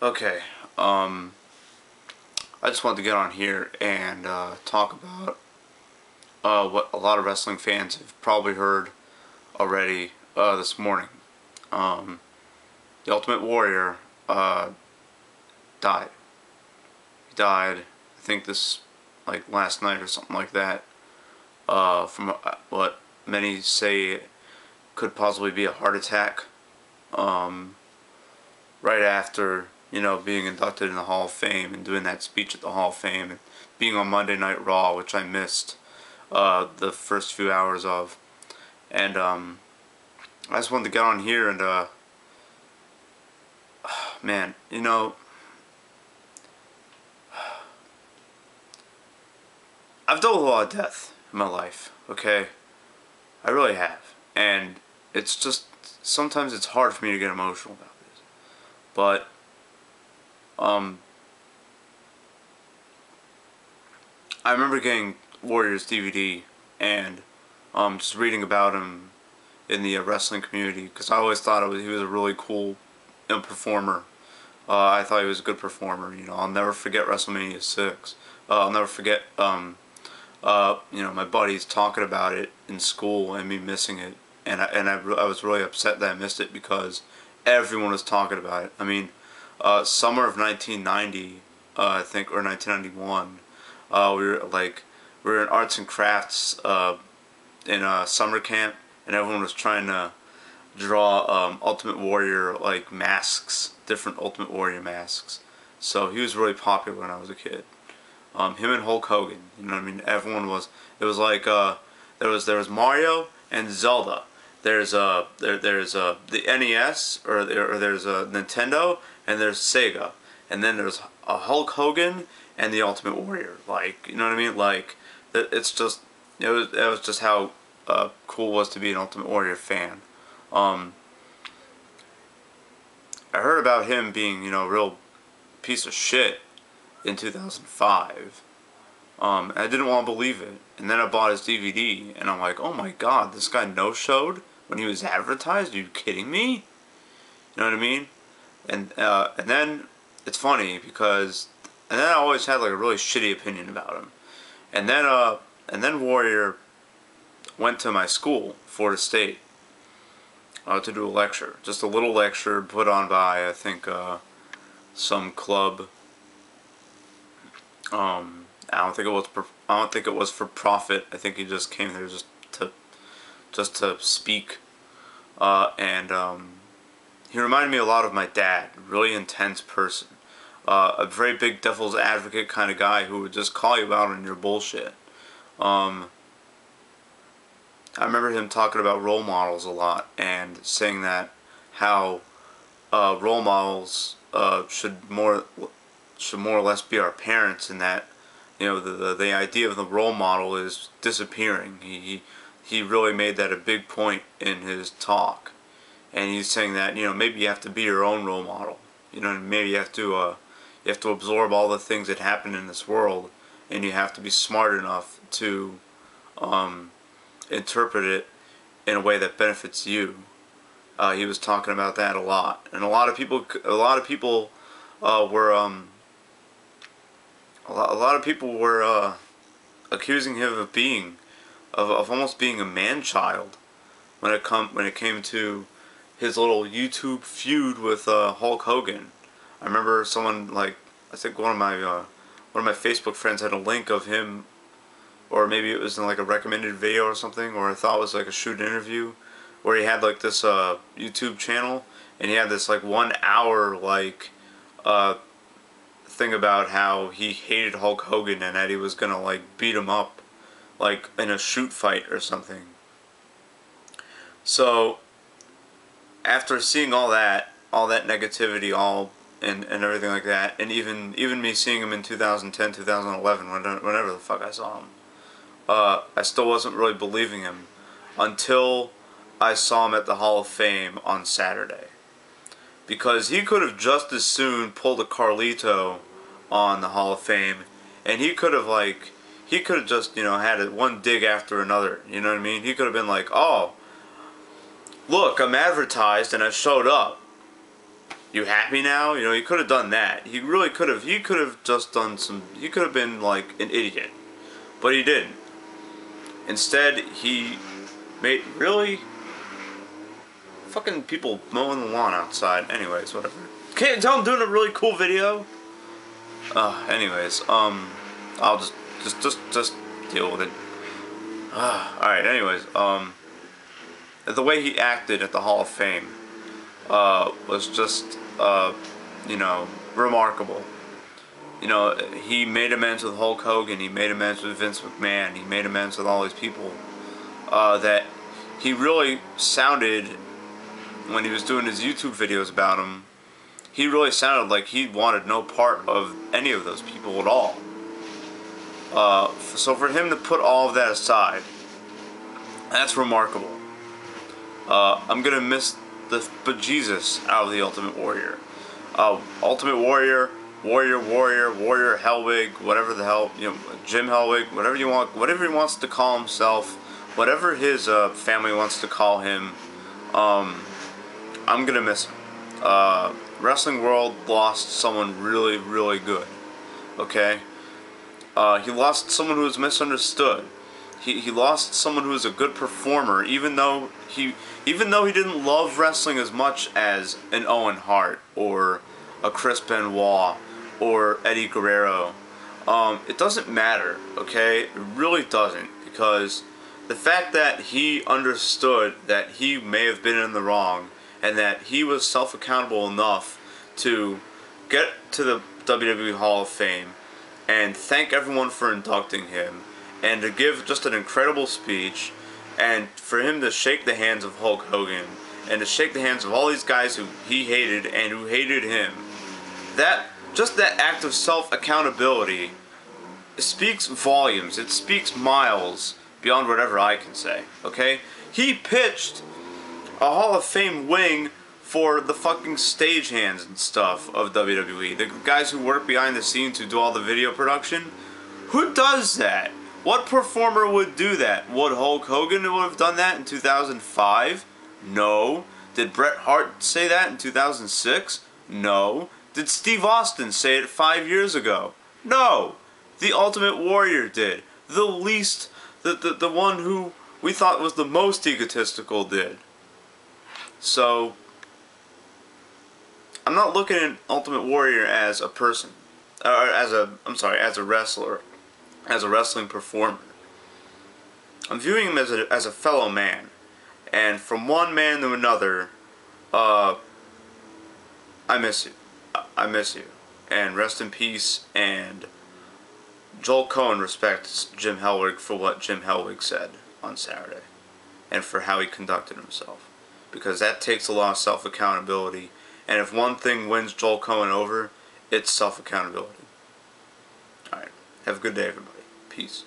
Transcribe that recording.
Okay, I just wanted to get on here and talk about what a lot of wrestling fans have probably heard already this morning. Um, the Ultimate Warrior died. He died, I think this, like last night or something like that, from what many say could possibly be a heart attack. Um, right after being inducted in the Hall of Fame and doing that speech at the Hall of Fame and being on Monday Night Raw, which I missed the first few hours of, and I just wanted to get on here and man, I've dealt with a lot of death in my life. Okay, I really have, and it's just sometimes it's hard for me to get emotional about this, but um. I remember getting Warriors DVD and just reading about him in the wrestling community because I always thought he was a really cool performer. I thought he was a good performer. I'll never forget WrestleMania 6. I'll never forget my buddies talking about it in school and me missing it, and I was really upset that I missed it because everyone was talking about it. I mean, summer of 1990, I think, or 1991. We were in arts and crafts in a summer camp, and everyone was trying to draw Ultimate Warrior like masks, different Ultimate Warrior masks. So he was really popular when I was a kid. Him and Hulk Hogan, you know what I mean? Everyone was. It was like there was Mario and Zelda. There's the NES or there's a Nintendo and there's Sega, and then there's a Hulk Hogan and the Ultimate Warrior. Like, you know what I mean? Like, it's just that was just how cool it was to be an Ultimate Warrior fan. I heard about him being a real piece of shit in 2005. I didn't want to believe it, and then I bought his DVD, and I'm like, oh my god, this guy no-showed when he was advertised? Are you kidding me? You know what I mean? And then it's funny because and then I always had like a really shitty opinion about him. And then Warrior went to my school, Florida State, to do a lecture. Just a little lecture put on by, I think, some club. I don't think it was for profit. I think he just came there just to speak. And he reminded me a lot of my dad. Really intense person. A very big devil's advocate kind of guy who would just call you out on your bullshit. I remember him talking about role models a lot and saying that how role models should more or less be our parents, and that the idea of the role model is disappearing. He really made that a big point in his talk, and he's saying that maybe you have to be your own role model. Maybe you have to absorb all the things that happen in this world, and you have to be smart enough to interpret it in a way that benefits you. He was talking about that a lot, and a lot of people were accusing him of almost being a man-child when it came to his little YouTube feud with Hulk Hogan. I remember someone, like, I think one of my Facebook friends had a link of him, or maybe it was in like a recommended video or something, or I thought it was like a shoot interview, where he had like this YouTube channel, and he had this like 1 hour like thing about how he hated Hulk Hogan and that he was gonna like beat him up like in a shoot fight or something. So after seeing all that negativity, and everything like that, and even me seeing him in 2010, 2011, whenever the fuck I saw him, I still wasn't really believing him until I saw him at the Hall of Fame on Saturday. Because he could have just as soon pulled a Carlito on the Hall of Fame, and he could have just, had it one dig after another, you know what I mean? He could have been like, oh, look, I'm advertised and I showed up. You happy now? You know, he could have done that. He really could have. He could have just done some. He could have been like an idiot, but he didn't. Instead, he made really fucking people mowing the lawn outside. Anyways, whatever. Can't tell I'm doing a really cool video. Anyways, I'll just deal with it. Alright, anyways, the way he acted at the Hall of Fame, was just, you know, remarkable. You know, he made amends with Hulk Hogan, he made amends with Vince McMahon, he made amends with all these people, that he really sounded, when he was doing his YouTube videos about him, he really sounded like he wanted no part of any of those people at all. So for him to put all of that aside, that's remarkable. I'm gonna miss the bejesus out of the Ultimate Warrior. Ultimate Warrior, Warrior, Hellwig, whatever the hell, you know, Jim Hellwig, whatever you want, whatever he wants to call himself, whatever his family wants to call him. I'm gonna miss him. Wrestling World lost someone really, really good. Okay? He lost someone who was misunderstood. He lost someone who was a good performer, even though he didn't love wrestling as much as an Owen Hart or a Chris Benoit or Eddie Guerrero. It doesn't matter, okay? It really doesn't, because the fact that he understood that he may have been in the wrong and that he was self-accountable enough to get to the WWE Hall of Fame and thank everyone for inducting him and to give just an incredible speech, and for him to shake the hands of Hulk Hogan and to shake the hands of all these guys who he hated and who hated him, that just that act of self-accountability speaks volumes. It speaks miles beyond whatever I can say, okay? He pitched a Hall of Fame wing for the fucking stagehands and stuff of WWE. The guys who work behind the scenes, who do all the video production. Who does that? What performer would do that? Would Hulk Hogan have done that in 2005? No. Did Bret Hart say that in 2006? No. Did Steve Austin say it 5 years ago? No. The Ultimate Warrior did. The least, the one who we thought was the most egotistical did. So, I'm not looking at Ultimate Warrior as a person, or as a wrestler, as a wrestling performer. I'm viewing him as a fellow man, and from one man to another, I miss you. I miss you, and rest in peace. And Joel Cohen respects Jim Hellwig for what Jim Hellwig said on Saturday, and for how he conducted himself, because that takes a lot of self-accountability. And if one thing wins Joel Cohen over, it's self-accountability. Alright. Have a good day, everybody. Peace.